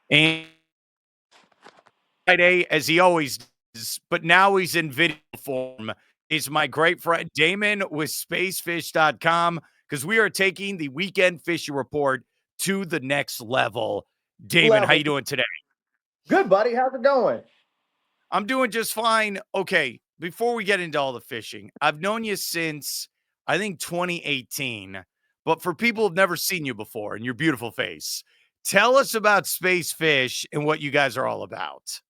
And Friday, as he always does, but now he's in video form, is my great friend Damon with Spacefish.com because we are taking the weekend fishing report to the next level. Damon, how Level. you doing today? Good, buddy. How's it going? I'm doing just fine. Okay, before we get into all the fishing, I've known you since I think 2018. But for people who've never seen you before and your beautiful face, tell us about Space Fish and what you guys are all about.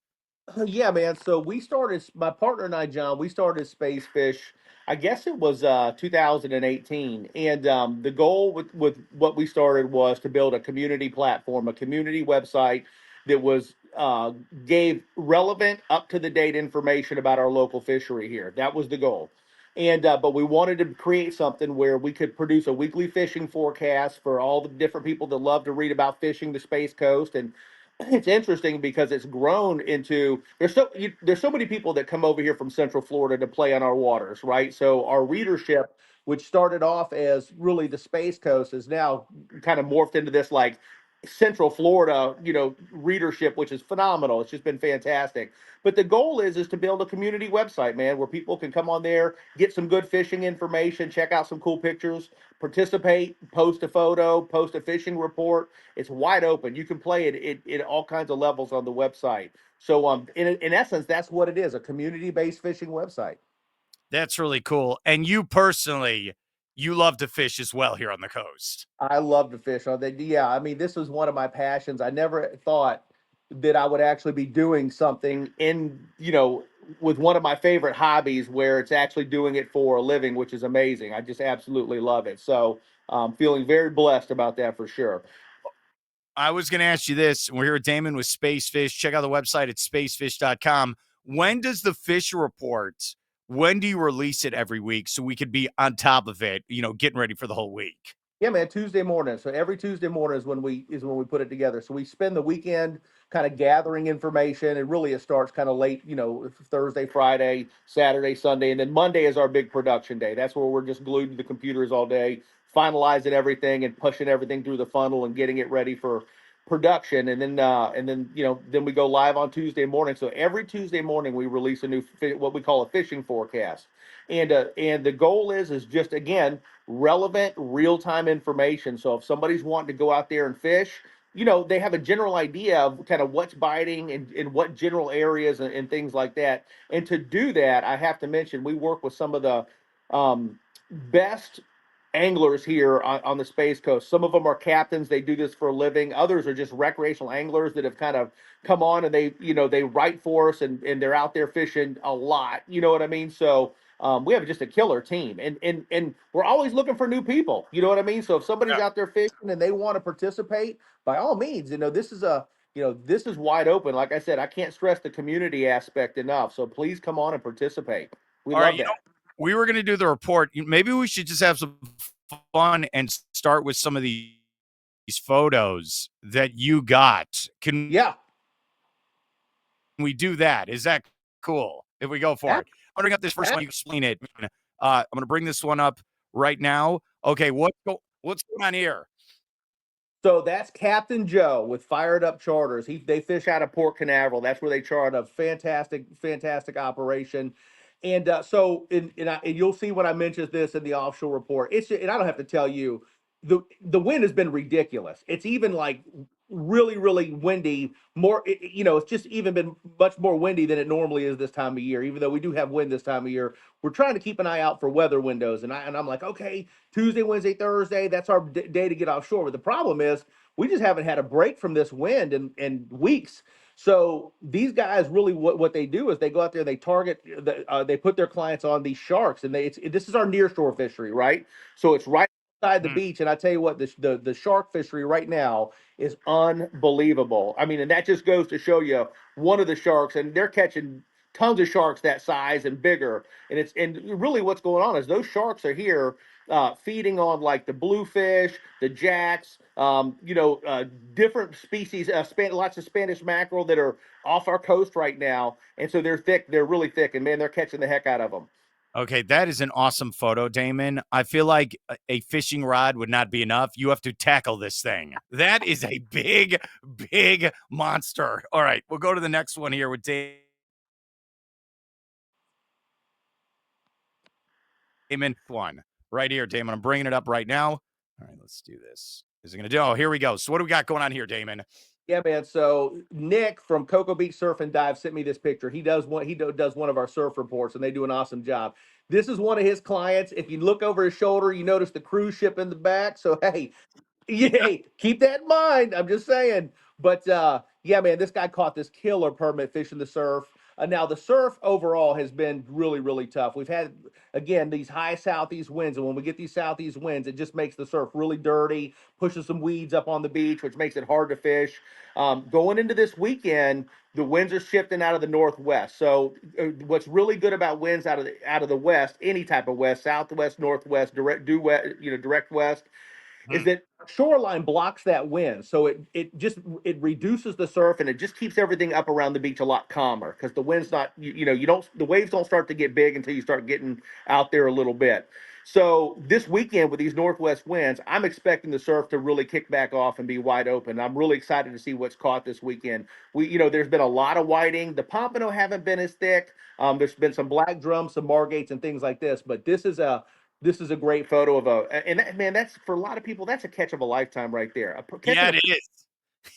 Yeah, man. So we started, my partner and I, John, we started Spacefish. I guess it was 2018, and the goal with what we started was to build a community platform, a community website that was gave relevant, up to the date information about our local fishery here. That was the goal. And but we wanted to create something where we could produce a weekly fishing forecast for all the different people that love to read about fishing the Space Coast. And it's interesting because it's grown into there's so many people that come over here from Central Florida to play on our waters, right? So our readership, which started off as really the Space Coast, is now kind of morphed into this like Central Florida, readership, which is phenomenal. It's just been fantastic. But the goal is to build a community website, man, where people can come on there, get some good fishing information, check out some cool pictures, participate, post a photo, post a fishing report. It's wide open. You can play it at all kinds of levels on the website. So, in essence, that's what it is, a community based fishing website. That's really cool. And you personally, you love to fish as well here on the coast. I love to fish on that. Yeah, I mean, this was one of my passions. I never thought that I would actually be doing something with one of my favorite hobbies where it's actually doing it for a living, which is amazing. I just absolutely love it. So, feeling very blessed about that for sure. I was going to ask you this. We're here with Damon with Spacefish. Check out the website at spacefish.com. When does the fish report, when do you release it every week so we could be on top of it, getting ready for the whole week? Yeah, man, Tuesday morning. So every Tuesday morning is when we put it together. So we spend the weekend kind of gathering information, and really it starts kind of late, Thursday, Friday, Saturday, Sunday, and then Monday is our big production day. That's where we're just glued to the computers all day, finalizing everything and pushing everything through the funnel and getting it ready for production. And then we go live on Tuesday morning. So every Tuesday morning we release a new what we call a fishing forecast. And the goal is just again relevant, real time information. So if somebody's wanting to go out there and fish, they have a general idea of kind of what's biting and in what general areas and things like that. And to do that, I have to mention we work with some of the best anglers here on the Space Coast. Some of them are captains; they do this for a living. Others are just recreational anglers that have kind of come on and they write for us and they're out there fishing a lot. You know what I mean? So we have just a killer team, and we're always looking for new people. You know what I mean? So if somebody's out there fishing and they want to participate, by all means, this is wide open. Like I said, I can't stress the community aspect enough. So please come on and participate. We All right, love that. we were going to do the report. Maybe we should just have some fun and start with some of these photos that you got. Can Yeah. we do that? Is that cool if we go for ab- it? I'm going to bring up this first one. You explain it. I'm going to bring this one up right now. Okay, what's going on here? So that's Captain Joe with Fired Up Charters. They fish out of Port Canaveral. That's where they chart a fantastic, fantastic operation. And and you'll see when I mention this in the offshore report. And I don't have to tell you, the wind has been ridiculous. It's even like really, really windy. It's just even been much more windy than it normally is this time of year. Even though we do have wind this time of year, we're trying to keep an eye out for weather windows. And I'm like, okay, Tuesday, Wednesday, Thursday, that's our day to get offshore. But the problem is, we just haven't had a break from this wind in weeks. So these guys really, what they do is they go out there, they target, they put their clients on these sharks, and this is our near shore fishery, right? So it's right beside the Mm. beach, and I tell you what, the shark fishery right now is unbelievable. I mean, and that just goes to show you one of the sharks, and they're catching tons of sharks that size and bigger. And really what's going on is those sharks are here feeding on like the bluefish, the jacks, different species, lots of Spanish mackerel that are off our coast right now. And so they're thick, they're really thick, and man, they're catching the heck out of them. Okay, that is an awesome photo, Damon. I feel like a fishing rod would not be enough. You have to tackle this thing. That is a big, big monster. All right, we'll go to the next one here with Damon. One right here, Damon. I'm bringing it up right now. All right, let's do this. Is it going to do? Oh, here we go. So, what do we got going on here, Damon? Yeah, man. So Nick from Cocoa Beach Surf and Dive sent me this picture. Does one of our surf reports, and they do an awesome job. This is one of his clients. If you look over his shoulder, you notice the cruise ship in the back. So hey, yeah, keep that in mind. I'm just saying. But yeah, man, this guy caught this killer permit fish in the surf. Now the surf overall has been really, really tough. We've had again these high southeast winds, and when we get these southeast winds, it just makes the surf really dirty, pushes some weeds up on the beach, which makes it hard to fish. Going into this weekend, the winds are shifting out of the northwest. So what's really good about winds out of the west, any type of west, southwest, northwest, due west, direct west, is Hmm. that shoreline blocks that wind, so it reduces the surf and it just keeps everything up around the beach a lot calmer because the wind's not you don't the waves don't start to get big until you start getting out there a little bit. So this weekend with these northwest winds, I'm expecting the surf to really kick back off and be wide open. I'm really excited to see what's caught this weekend. There's been a lot of whiting. The pompano haven't been as thick. There's been some black drums, some margates, and things like this. But this is a great photo of man, that's for a lot of people, that's a catch of a lifetime right there. Yeah, it is.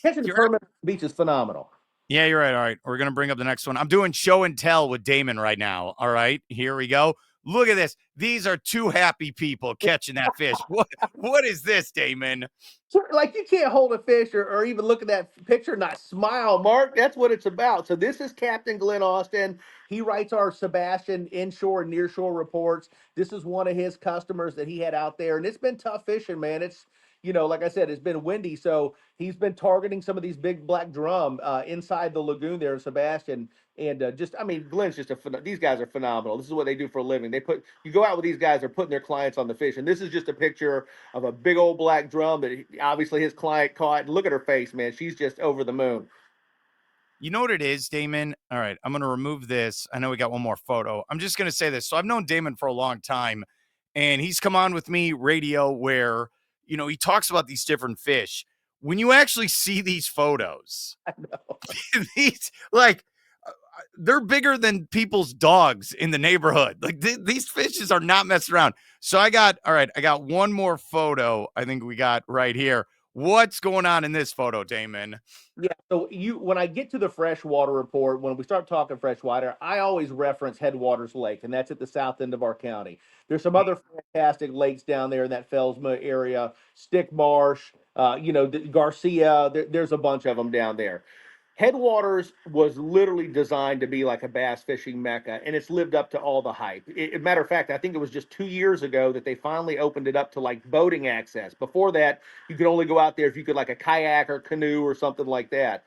Catching a You're permit on the beach is phenomenal. Yeah, you're right. All right. We're going to bring up the next one. I'm doing show and tell with Damon right now. All right. Here we go. Look at this. These are two happy people catching that fish. What is this, Damon? So, like, you can't hold a fish or even look at that picture and not smile, Mark. That's what it's about. So this is Captain Glenn Austin. He writes our Sebastian inshore and nearshore reports. This is one of his customers that he had out there, and it's been tough fishing, man. It's like I said, it's been windy, so he's been targeting some of these big black drum inside the lagoon there in Sebastian. And I mean, Glenn's these guys are phenomenal. This is what they do for a living. You go out with these guys, they're putting their clients on the fish, and this is just a picture of a big old black drum that obviously his client caught. And look at her face, man. She's just over the moon. You know what it is, Damon? All right. I'm going to remove this. I know we got one more photo. I'm just going to say this. So I've known Damon for a long time, and he's come on with me radio where, he talks about these different fish. When you actually see these photos, I know. these, like, they're bigger than people's dogs in the neighborhood. Like these fishes are not messing around. So all right, I got one more photo. I think we got right here. What's going on in this photo, Damon? Yeah. So when I get to the freshwater report, when we start talking freshwater, I always reference Headwaters Lake, and that's at the south end of our county. There's some other fantastic lakes down there in that Felsma area, Stick Marsh, Garcia. There's a bunch of them down there. Headwaters was literally designed to be like a bass fishing mecca, and it's lived up to all the hype. Matter of fact, I think it was just 2 years ago that they finally opened it up to like boating access. Before that, you could only go out there if you could like a kayak or canoe or something like that.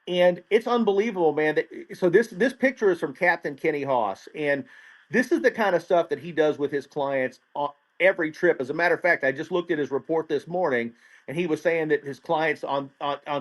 And it's unbelievable, man. So this picture is from Captain Kenny Haas, and this is the kind of stuff that he does with his clients on every trip. As a matter of fact, I just looked at his report this morning, and he was saying that his clients on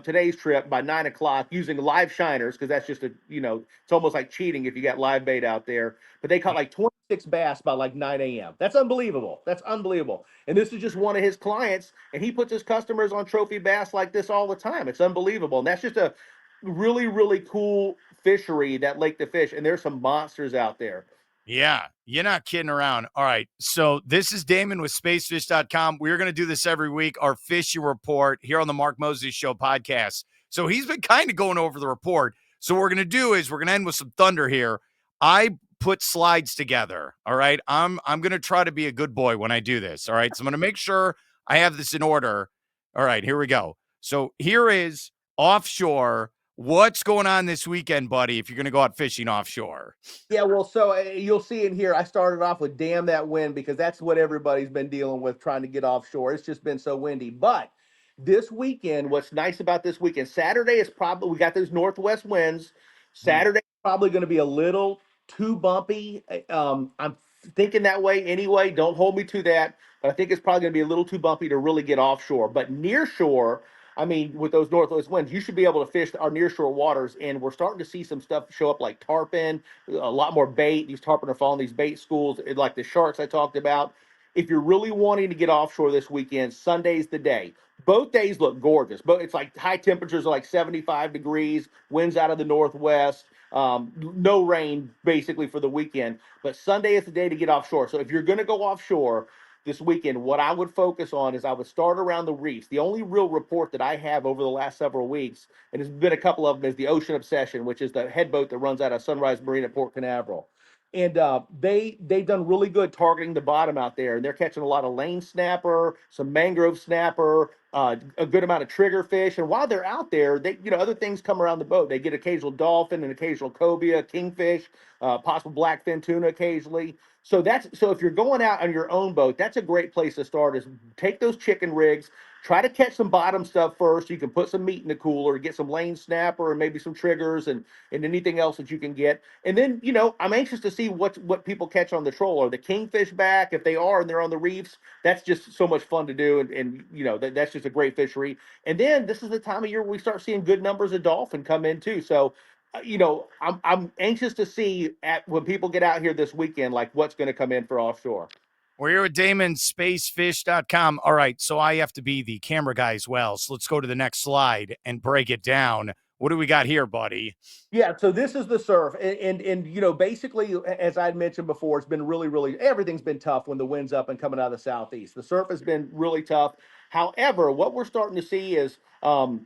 today's trip by 9 o'clock using live shiners, because that's just it's almost like cheating if you got live bait out there. But they caught like 26 bass by like 9 a.m. That's unbelievable. That's unbelievable. And this is just one of his clients, and he puts his customers on trophy bass like this all the time. It's unbelievable. And that's just a really, really cool fishery, that lake to fish. And there's some monsters out there. Yeah, you're not kidding around. All right. So this is Damon with spacefish.com. We're going to do this every week, our fishing report here on the Mark Mosley Show podcast. So he's been kind of going over the report. So what we're going to do is we're going to end with some thunder here. I put slides together. All right. I'm going to try to be a good boy when I do this. All right. So I'm going to make sure I have this in order. All right, here we go. So here is offshore. What's going on this weekend, buddy, if you're going to go out fishing offshore? Yeah, well, so you'll see in here, I started off with damn that wind because that's what everybody's been dealing with trying to get offshore. It's just been so windy. But this weekend, what's nice about this weekend, Saturday is probably, we got those northwest winds. Hmm. Saturday is probably going to be a little too bumpy. I'm thinking that way anyway. Don't hold me to that. But I think it's probably going to be a little too bumpy to really get offshore. But near shore, I mean, with those northwest winds, you should be able to fish our nearshore waters. And we're starting to see some stuff show up like tarpon, a lot more bait. These tarpon are following these bait schools, like the sharks I talked about. If you're really wanting to get offshore this weekend, Sunday's the day. Both days look gorgeous. But it's like high temperatures are like 75 degrees, winds out of the northwest, no rain basically for the weekend. But Sunday is the day to get offshore. So if you're going to go offshore this weekend, what I would focus on is I would start around the reefs. The only real report that I have over the last several weeks, and there's been a couple of them, is the Ocean Obsession, which is the headboat that runs out of Sunrise Marine at Port Canaveral. And they've done really good targeting the bottom out there, and they're catching a lot of lane snapper, some mangrove snapper, a good amount of trigger fish. And while they're out there, they other things come around the boat. They get occasional dolphin and occasional cobia, kingfish, possible blackfin tuna occasionally. So if you're going out on your own boat, that's a great place to start. Is take those chicken rigs, try to catch some bottom stuff first. You can put some meat in the cooler, get some lane snapper and maybe some triggers and anything else that you can get. And then I'm anxious to see what people catch on the troll. Are the kingfish back? If they are and they're on the reefs, that's just so much fun to do. And that's just a great fishery. And then this is the time of year where we start seeing good numbers of dolphin come in too. So I'm anxious to see at when people get out here this weekend, like what's going to come in for offshore. We're here with Damon, spacefish.com. All right, so I have to be the camera guy as well. So let's go to the next slide and break it down. What do we got here, buddy? Yeah, so this is the surf, and basically, as I mentioned before, it's been really everything's been tough when the wind's up and coming out of the southeast. The surf has been really tough. However, what we're starting to see is not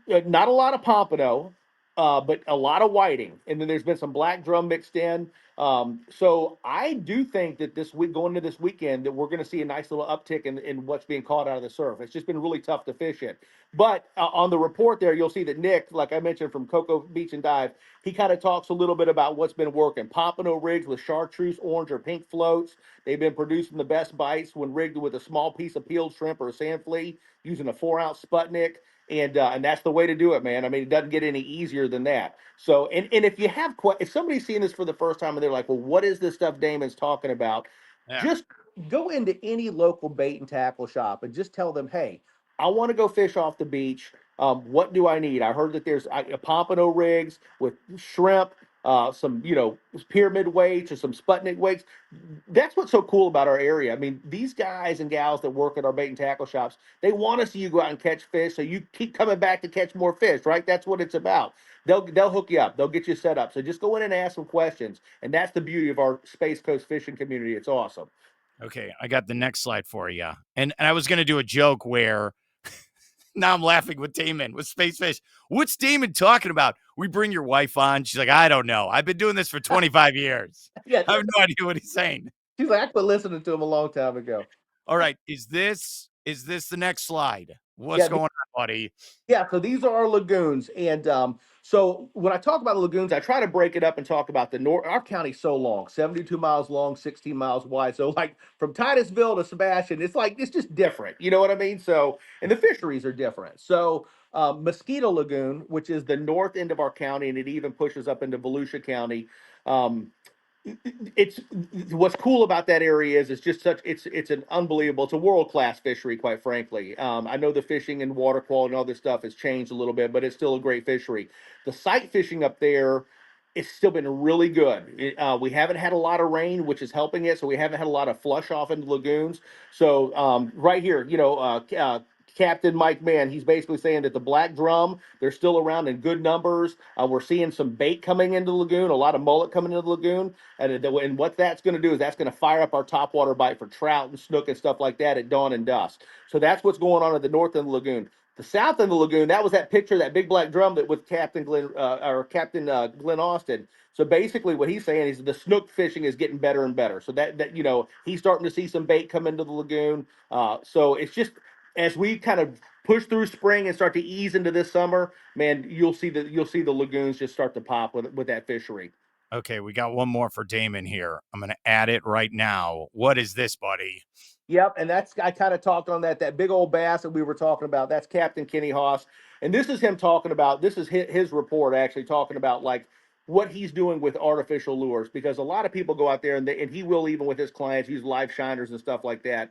a lot of pompano, but a lot of whiting, and then there's been some black drum mixed in. So I do think that this week, going into this weekend, that we're going to see a nice little uptick in what's being caught out of the surf. It's just been really tough to fish it. But on the report there, you'll see that Nick, like I mentioned from Cocoa Beach and Dive, he kind of talks a little bit about what's been working. Pompano rigs with chartreuse, orange, or pink floats. They've been producing the best bites when rigged with a small piece of peeled shrimp or a sand flea using a 4-ounce Sputnik. And that's the way to do it, man. I mean, it doesn't get any easier than that. So, and if you have, if somebody's seeing this for the first time and they're like, well, what is this stuff Damon's talking about? Yeah. Just go into any local bait and tackle shop and just tell them, hey, I want to go fish off the beach. What do I need? I heard that there's a pompano rigs with shrimp, some pyramid weights or some Sputnik weights. That's what's so cool about our area. I mean, these guys and gals that work at our bait and tackle shops, they want to see you go out and catch fish, so you keep coming back to catch more fish, right? That's what it's about. They'll hook you up. They'll get you set up. So just go in and ask some questions, and that's the beauty of our Space Coast fishing community. It's awesome. Okay, I got the next slide for you. And I was going to do a joke where now I'm laughing with Damon with Spacefish. What's Damon talking about? We bring your wife on. She's like, I don't know. I've been doing this for 25 years. Yeah, I have no idea what he's saying. she's like, I quit listening to him a long time ago. All right, is this the next slide? What's Yeah, going on, buddy? yeah, so these are our lagoons, and so when I talk about the lagoons, I try to break it up and talk about the north. Our county's so long, 72 miles long, 16 miles wide. So like from Titusville to Sebastian, it's just different. You know what I mean? So and the fisheries are different. So Mosquito Lagoon, which is the north end of our county, and it even pushes up into Volusia County. Um, it's what's cool about that area is it's just such it's an unbelievable, it's a world-class fishery, quite frankly. I know the fishing and water quality and all this stuff has changed a little bit, but it's still a great fishery. The sight fishing up there, it's still been really good. We haven't had a lot of rain, which is helping it, so we haven't had a lot of flush off into lagoons. So right here, Captain Mike Mann, he's basically saying that the black drum, they're still around in good numbers. We're seeing some bait coming into the lagoon, a lot of mullet coming into the lagoon. And what that's going to do is that's going to fire up our topwater bite for trout and snook and stuff like that at dawn and dusk. So that's what's going on at the north end of the lagoon. The south end of the lagoon, that was that picture, that big black drum that with Captain Glenn Austin. So basically, what he's saying is the snook fishing is getting better and better. So that he's starting to see some bait come into the lagoon. So it's just as we kind of push through spring and start to ease into this summer, man, you'll see the lagoons just start to pop with that fishery. Okay, we got one more for Damon here. I'm going to add it right now. What is this, buddy? Yep, and that's I kind of talked on that big old bass that we were talking about. That's Captain Kenny Haas, and this is him talking about. This is his report actually talking about like what he's doing with artificial lures because a lot of people go out there and he will even with his clients use live shiners and stuff like that.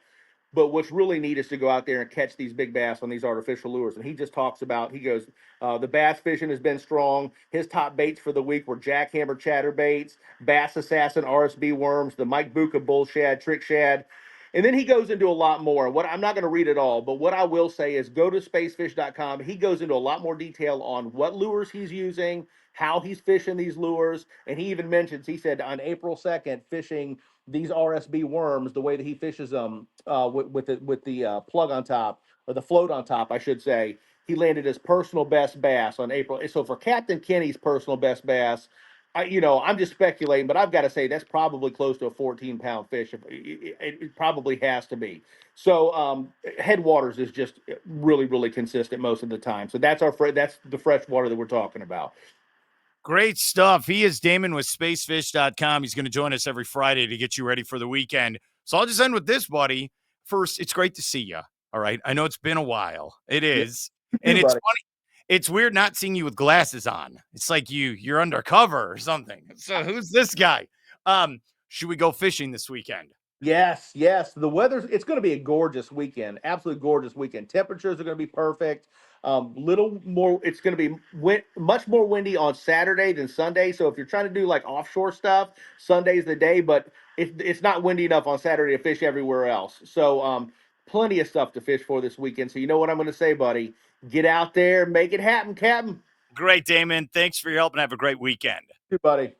But what's really neat is to go out there and catch these big bass on these artificial lures. And he just talks about, he goes, the bass fishing has been strong. His top baits for the week were jackhammer chatterbaits, bass assassin RSB worms, the Mike Buka bull shad, trick shad. And then he goes into a lot more. What I'm not going to read it all, but what I will say is go to spacefish.com. He goes into a lot more detail on what lures he's using, how he's fishing these lures, and he even mentions, he said on April 2nd, fishing these RSB worms the way that he fishes them with the plug on top, or the float on top, I should say. He landed his personal best bass on April. So for Captain Kenny's personal best bass, I'm just speculating, but I've got to say that's probably close to a 14-pound fish. It probably has to be. So Headwaters is just really, really consistent most of the time. So that's the fresh water that we're talking about. Great stuff. He is Damon with Spacefish.com. He's going to join us every Friday to get you ready for the weekend. So I'll just end with this, buddy. First, it's great to see you. All right. I know it's been a while. It Yeah, is. you And too, it's buddy. funny. It's weird not seeing you with glasses on. It's like you're undercover or something. So who's this guy? Should we go fishing this weekend? Yes, yes. It's going to be a gorgeous weekend. Absolutely gorgeous weekend. Temperatures are going to be perfect. Little more, it's going to be much more windy on Saturday than Sunday. So if you're trying to do like offshore stuff, Sunday's the day, but it's not windy enough on Saturday to fish everywhere else. So plenty of stuff to fish for this weekend. So you know what I'm going to say, buddy. Get out there, make it happen, Captain. Great, Damon. Thanks for your help and have a great weekend. Too, buddy.